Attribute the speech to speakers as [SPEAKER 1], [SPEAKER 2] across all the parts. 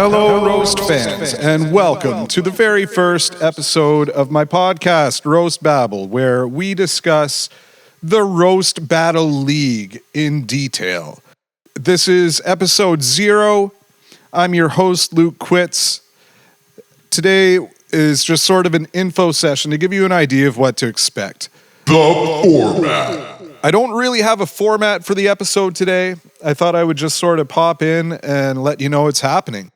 [SPEAKER 1] Hello, Roast fans, and welcome to the very first episode of my podcast, Roast Babble, where we discuss the Roast Battle League in detail. This is episode 0. I'm your host, Luke Quitz. Today is just sort of an info session to give you an idea of what to expect.
[SPEAKER 2] The format.
[SPEAKER 1] I don't really have a format for the episode today. I thought I would just sort of pop in and let you know what's happening.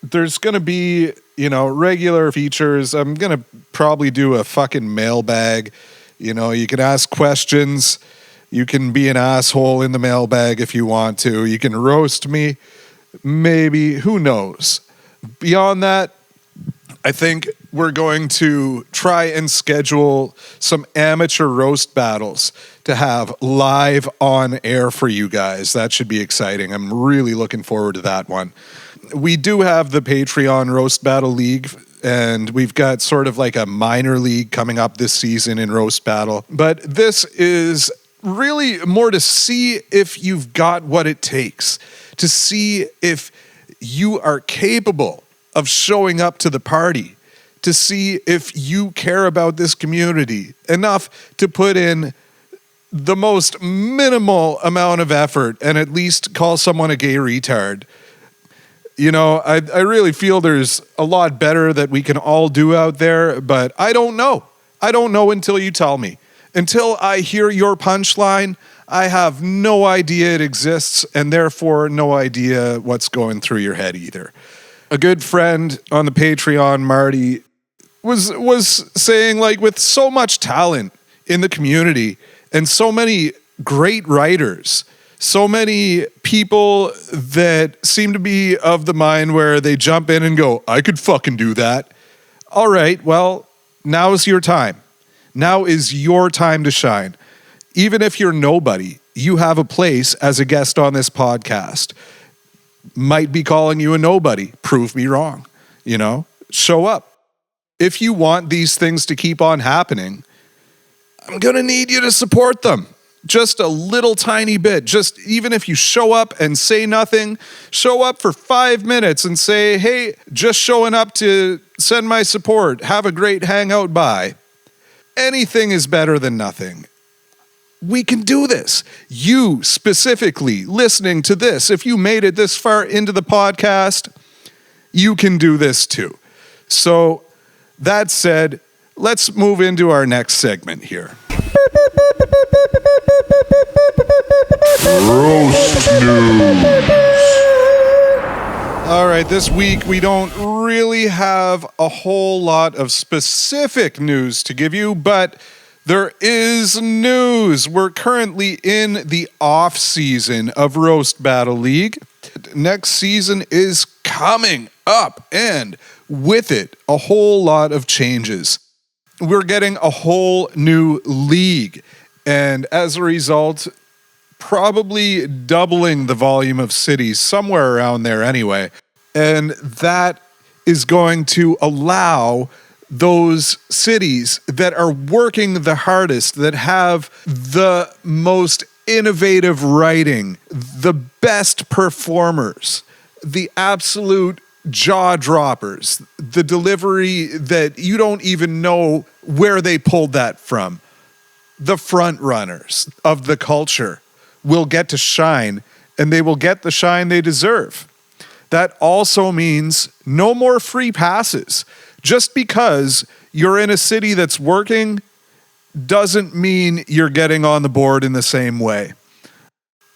[SPEAKER 1] There's going to be, regular features. I'm going to probably do a fucking mailbag. You can ask questions. You can be an asshole in the mailbag if you want to. You can roast me. Maybe. Who knows? Beyond that, I think we're going to try and schedule some amateur roast battles to have live on air for you guys. That should be exciting. I'm really looking forward to that one. We do have the Patreon Roast Battle League, and we've got sort of like a minor league coming up this season in Roast Battle. But this is really more to see if you've got what it takes, to see if you are capable of showing up to the party, to see if you care about this community enough to put in the most minimal amount of effort and at least call someone a gay retard. I really feel there's a lot better that we can all do out there, but I don't know. I don't know until you tell me. Until I hear your punchline, I have no idea it exists, and therefore no idea what's going through your head either. A good friend on the Patreon, Marty, was saying, with so much talent in the community and so many great writers, so many people that seem to be of the mind where they jump in and go, I could fucking do that. All right, well, now is your time. Now is your time to shine. Even if you're nobody, you have a place as a guest on this podcast. Might be calling you a nobody. Prove me wrong. Show up. If you want these things to keep on happening, I'm going to need you to support them. Just a little tiny bit. Just even if you show up and say nothing, show up for 5 minutes and say, hey, just showing up to send my support. Have a great hangout. Bye. Anything is better than nothing. We can do this. You specifically listening to this, if you made it this far into the podcast, you can do this too. So that said, let's move into our next segment here.
[SPEAKER 2] Roast News.
[SPEAKER 1] All right, this week we don't really have a whole lot of specific news to give you, but there is news. We're currently in the off season of Roast Battle League. Next season is coming up, and with it, a whole lot of changes. We're getting a whole new league, and as a result, probably doubling the volume of cities, somewhere around there anyway. And that is going to allow those cities that are working the hardest, that have the most innovative writing, the best performers, the absolute jaw droppers, the delivery that you don't even know where they pulled that from. The front runners of the culture will get to shine, and they will get the shine they deserve. That also means no more free passes. Just because you're in a city that's working doesn't mean you're getting on the board in the same way.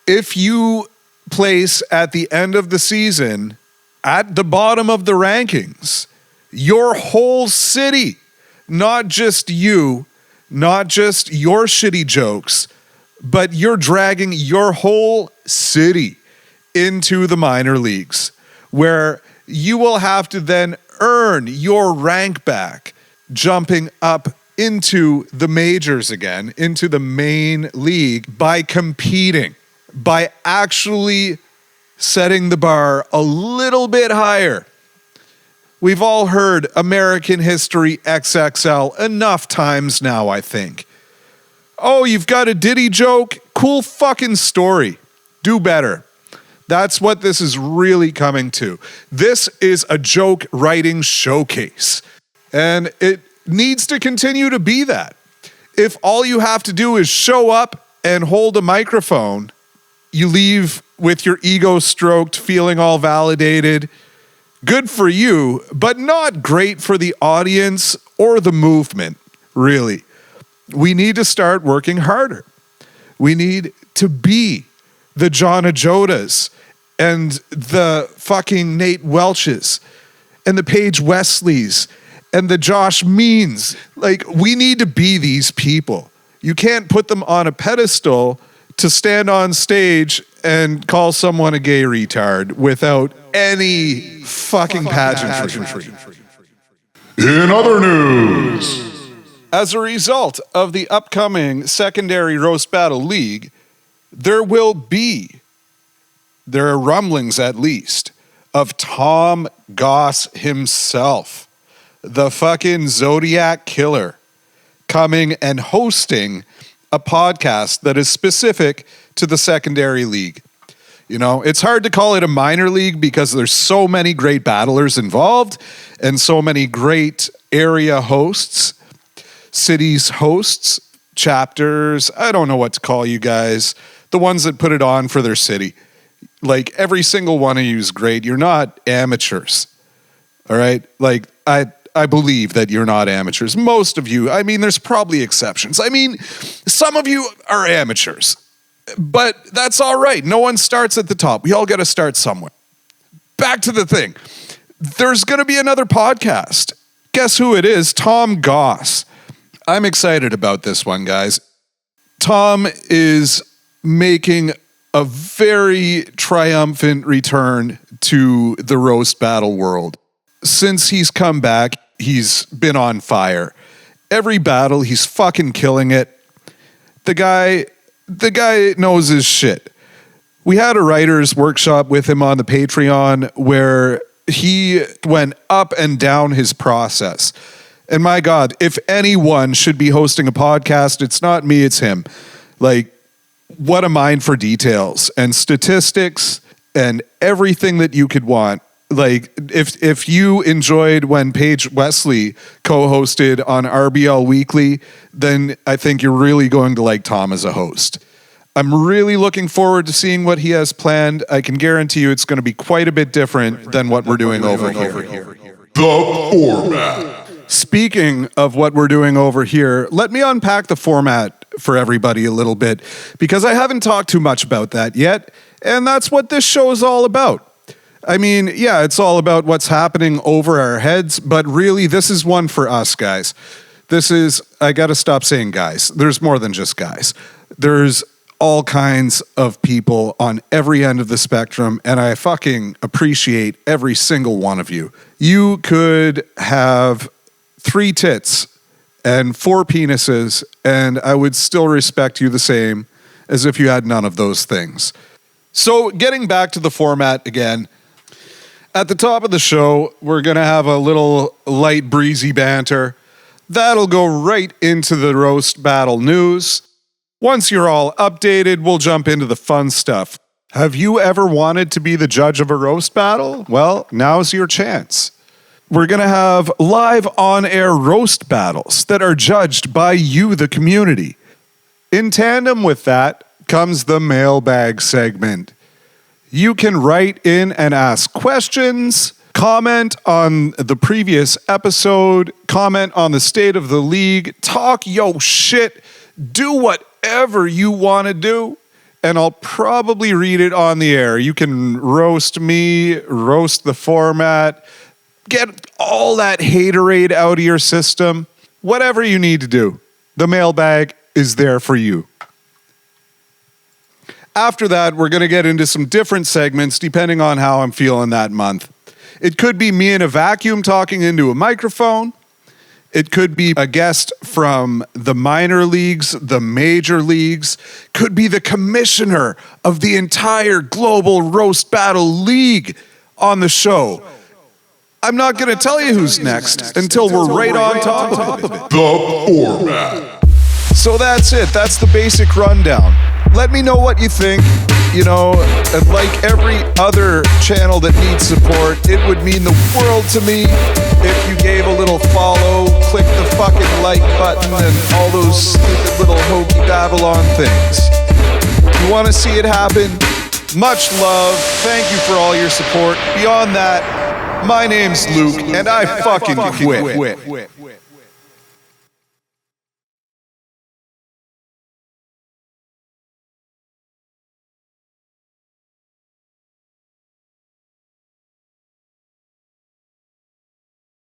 [SPEAKER 1] If you place at the end of the season at the bottom of the rankings, your whole city, not just you, not just your shitty jokes, but you're dragging your whole city into the minor leagues, where you will have to then earn your rank back, jumping up into the majors again, into the main league, by competing, by actually setting the bar a little bit higher. We've all heard American History XXL enough times now, I think. Oh, you've got a Diddy joke? Cool fucking story. Do better. That's what this is really coming to. This is a joke writing showcase, and it needs to continue to be that. If all you have to do is show up and hold a microphone, you leave with your ego stroked, feeling all validated. Good for you, but not great for the audience or the movement, really. We need to start working harder. We need to be the John Ajodas and the fucking Nate Welches and the Paige Wesleys and the Josh Means. Like, we need to be these people. You can't put them on a pedestal to stand on stage and call someone a gay retard without any fucking pageantry.
[SPEAKER 2] In other news,
[SPEAKER 1] As a result of the upcoming secondary Roast Battle League, there are rumblings at least, of Tom Goss himself, the fucking Zodiac Killer, coming and hosting a podcast that is specific to the secondary league. You know, it's hard to call it a minor league because there's so many great battlers involved and so many great area hosts, cities hosts, chapters. I don't know what to call you guys. The ones that put it on for their city. Like, every single one of you is great. You're not amateurs. All right? Like, I believe that you're not amateurs. Most of you, I mean, there's probably exceptions. I mean, some of you are amateurs, but that's all right. No one starts at the top. We all got to start somewhere. Back to the thing. There's going to be another podcast. Guess who it is? Tom Goss. I'm excited about this one, guys. Tom is making a very triumphant return to the roast battle world. Since he's come back, he's been on fire. Every battle, he's fucking killing it. The guy knows his shit. We had a writer's workshop with him on the Patreon where he went up and down his process. And my God, if anyone should be hosting a podcast, it's not me, it's him. Like, what a mind for details and statistics and everything that you could want. Like, if you enjoyed when Paige Wesley co-hosted on RBL Weekly, then I think you're really going to like Tom as a host. I'm really looking forward to seeing what he has planned. I can guarantee you it's going to be quite a bit different than what we're doing over here.
[SPEAKER 2] the format.
[SPEAKER 1] Speaking of what we're doing over here, let me unpack the format for everybody a little bit, because I haven't talked too much about that yet, and that's what this show is all about. I mean, yeah, it's all about what's happening over our heads, but really, this is one for us, guys. This is, I gotta stop saying guys. There's more than just guys. There's all kinds of people on every end of the spectrum, and I fucking appreciate every single one of you. You could have 3 tits and 4 penises, and I would still respect you the same as if you had none of those things. So, getting back to the format again, at the top of the show, we're going to have a little light, breezy banter. That'll go right into the roast battle news. Once you're all updated, we'll jump into the fun stuff. Have you ever wanted to be the judge of a roast battle? Well, now's your chance. We're going to have live on-air roast battles that are judged by you, the community. In tandem with that comes the mailbag segment. You can write in and ask questions, comment on the previous episode, comment on the state of the league, talk yo shit, do whatever you want to do, and I'll probably read it on the air. You can roast me, roast the format, get all that haterade out of your system, whatever you need to do. The mailbag is there for you. After that, we're going to get into some different segments depending on how I'm feeling that month. It could be me in a vacuum talking into a microphone. It could be a guest from the minor leagues, the major leagues. Could be the commissioner of the entire Global Roast Battle League on the show. I'm not going to tell you who's next until we're right on top of it.
[SPEAKER 2] The format.
[SPEAKER 1] So that's it. That's the basic rundown. Let me know what you think. You know, and like every other channel that needs support, it would mean the world to me if you gave a little follow, click the fucking like button, and all those stupid little hokey Babylon things. You want to see it happen? Much love. Thank you for all your support. Beyond that, my name's Luke, and I fucking quit.